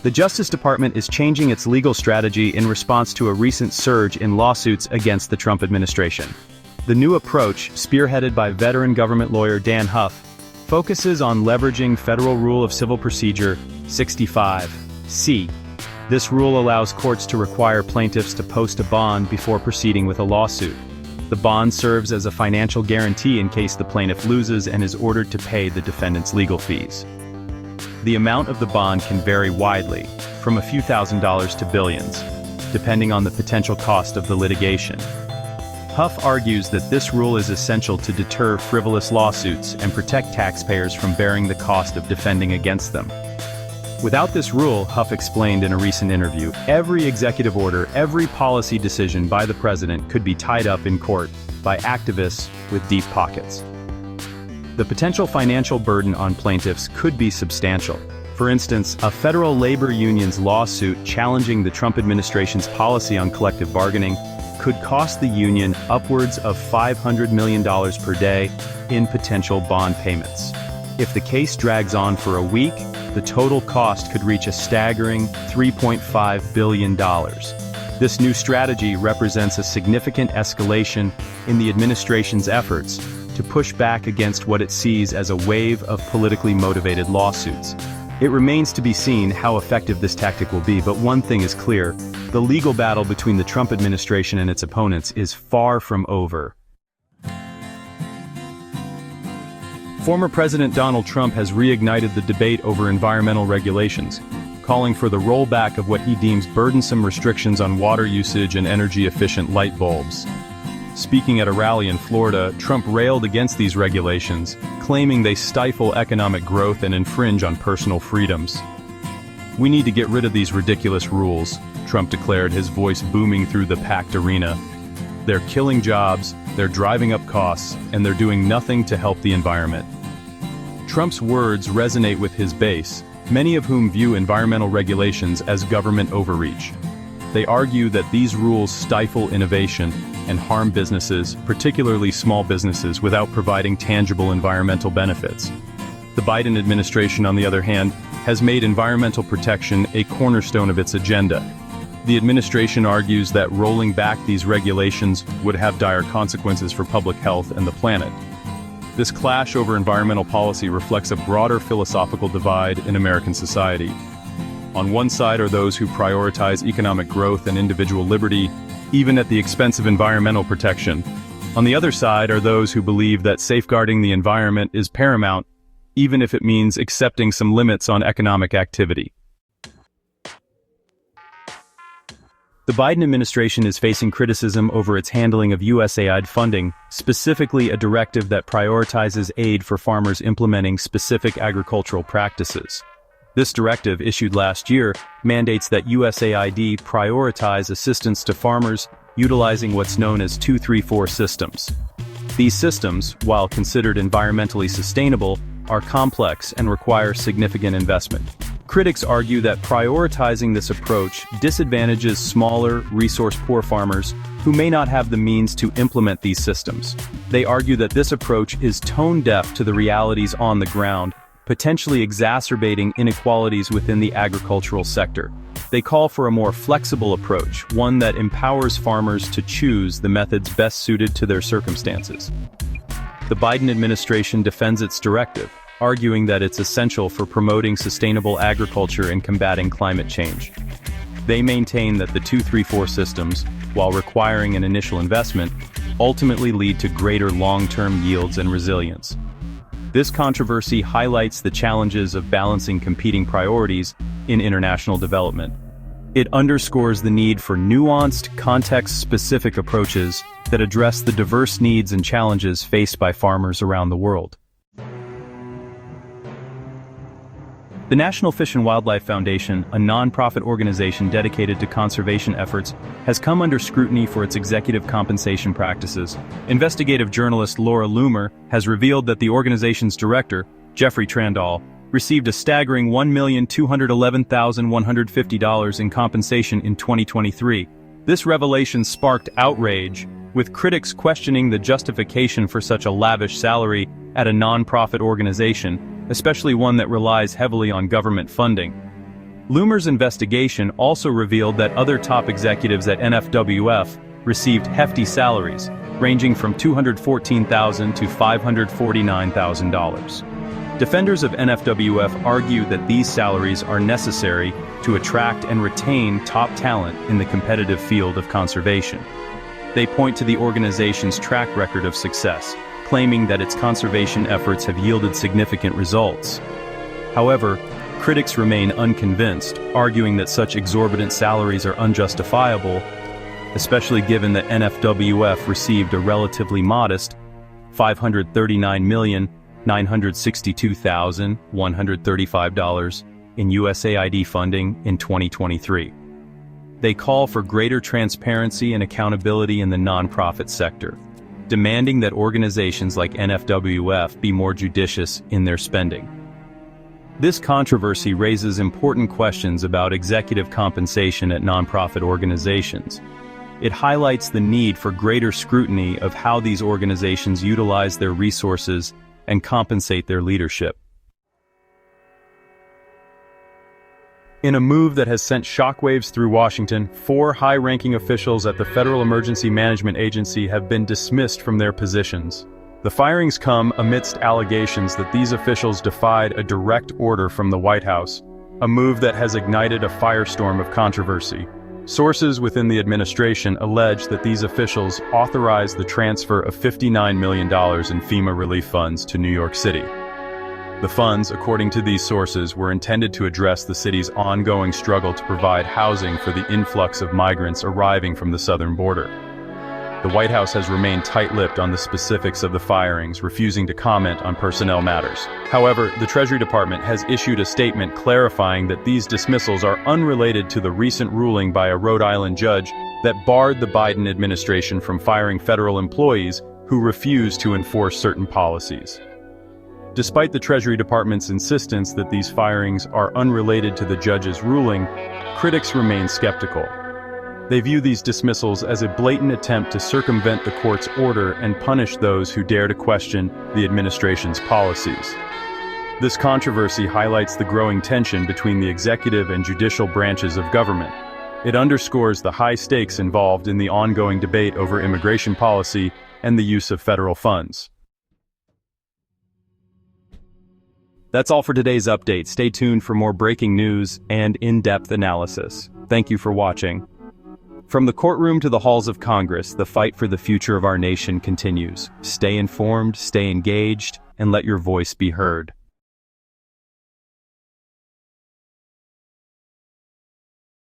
The Justice Department is changing its legal strategy in response to a recent surge in lawsuits against the Trump administration. The new approach, spearheaded by veteran government lawyer Dan Huff, focuses on leveraging Federal Rule of Civil Procedure 65C. This rule allows courts to require plaintiffs to post a bond before proceeding with a lawsuit. The bond serves as a financial guarantee in case the plaintiff loses and is ordered to pay the defendant's legal fees. The amount of the bond can vary widely, from a few $1,000s to billions, depending on the potential cost of the litigation. Huff argues that this rule is essential to deter frivolous lawsuits and protect taxpayers from bearing the cost of defending against them. Without this rule, Huff explained in a recent interview, every executive order, every policy decision by the president could be tied up in court by activists with deep pockets. The potential financial burden on plaintiffs could be substantial. For instance, a federal labor union's lawsuit challenging the Trump administration's policy on collective bargaining could cost the union upwards of $500 million per day in potential bond payments. If the case drags on for a week, the total cost could reach a staggering $3.5 billion. This new strategy represents a significant escalation in the administration's efforts to push back against what it sees as a wave of politically motivated lawsuits. It remains to be seen how effective this tactic will be, but one thing is clear: the legal battle between the Trump administration and its opponents is far from over. Former President Donald Trump has reignited the debate over environmental regulations, calling for the rollback of what he deems burdensome restrictions on water usage and energy-efficient light bulbs. Speaking at a rally in Florida, Trump railed against these regulations, claiming they stifle economic growth and infringe on personal freedoms. "We need to get rid of these ridiculous rules," Trump declared, his voice booming through the packed arena. "They're killing jobs, they're driving up costs, and they're doing nothing to help the environment." Trump's words resonate with his base, many of whom view environmental regulations as government overreach. They argue that these rules stifle innovation and harm businesses, particularly small businesses, without providing tangible environmental benefits. The Biden administration, on the other hand, has made environmental protection a cornerstone of its agenda. The administration argues that rolling back these regulations would have dire consequences for public health and the planet. This clash over environmental policy reflects a broader philosophical divide in American society. On one side are those who prioritize economic growth and individual liberty, even at the expense of environmental protection. On the other side are those who believe that safeguarding the environment is paramount, even if it means accepting some limits on economic activity. The Biden administration is facing criticism over its handling of USAID funding, specifically a directive that prioritizes aid for farmers implementing specific agricultural practices. This directive, issued last year, mandates that USAID prioritize assistance to farmers utilizing what's known as 2-3-4 systems. These systems, while considered environmentally sustainable, are complex and require significant investment. Critics argue that prioritizing this approach disadvantages smaller, resource-poor farmers who may not have the means to implement these systems. They argue that this approach is tone-deaf to the realities on the ground, potentially exacerbating inequalities within the agricultural sector. They call for a more flexible approach, one that empowers farmers to choose the methods best suited to their circumstances. The Biden administration defends its directive, arguing that it's essential for promoting sustainable agriculture and combating climate change. They maintain that the 2-3-4 systems, while requiring an initial investment, ultimately lead to greater long-term yields and resilience. This controversy highlights the challenges of balancing competing priorities in international development. It underscores the need for nuanced, context-specific approaches that address the diverse needs and challenges faced by farmers around the world. The National Fish and Wildlife Foundation, a non-profit organization dedicated to conservation efforts, has come under scrutiny for its executive compensation practices. Investigative journalist Laura Loomer has revealed that the organization's director, Jeffrey Trandall, received a staggering $1,211,150 in compensation in 2023. This revelation sparked outrage, with critics questioning the justification for such a lavish salary at a non-profit organization, especially one that relies heavily on government funding. Loomer's investigation also revealed that other top executives at NFWF received hefty salaries, ranging from $214,000 to $549,000. Defenders of NFWF argue that these salaries are necessary to attract and retain top talent in the competitive field of conservation. They point to the organization's track record of success, claiming that its conservation efforts have yielded significant results. However, critics remain unconvinced, arguing that such exorbitant salaries are unjustifiable, especially given that NFWF received a relatively modest $539,962,135 in USAID funding in 2023. They call for greater transparency and accountability in the nonprofit sector, demanding that organizations like NFWF be more judicious in their spending. This controversy raises important questions about executive compensation at nonprofit organizations. It highlights the need for greater scrutiny of how these organizations utilize their resources and compensate their leadership. In a move that has sent shockwaves through Washington, 4 high-ranking officials at the Federal Emergency Management Agency have been dismissed from their positions. The firings come amidst allegations that these officials defied a direct order from the White House, a move that has ignited a firestorm of controversy. Sources within the administration allege that these officials authorized the transfer of $59 million in FEMA relief funds to New York City. The funds, according to these sources, were intended to address the city's ongoing struggle to provide housing for the influx of migrants arriving from the southern border. The White House has remained tight-lipped on the specifics of the firings, refusing to comment on personnel matters. However, the Treasury Department has issued a statement clarifying that these dismissals are unrelated to the recent ruling by a Rhode Island judge that barred the Biden administration from firing federal employees who refuse to enforce certain policies. Despite the Treasury Department's insistence that these firings are unrelated to the judge's ruling, critics remain skeptical. They view these dismissals as a blatant attempt to circumvent the court's order and punish those who dare to question the administration's policies. This controversy highlights the growing tension between the executive and judicial branches of government. It underscores the high stakes involved in the ongoing debate over immigration policy and the use of federal funds. That's all for today's update. Stay tuned for more breaking news and in-depth analysis. Thank you for watching. From the courtroom to the halls of Congress, the fight for the future of our nation continues. Stay informed, stay engaged, and let your voice be heard.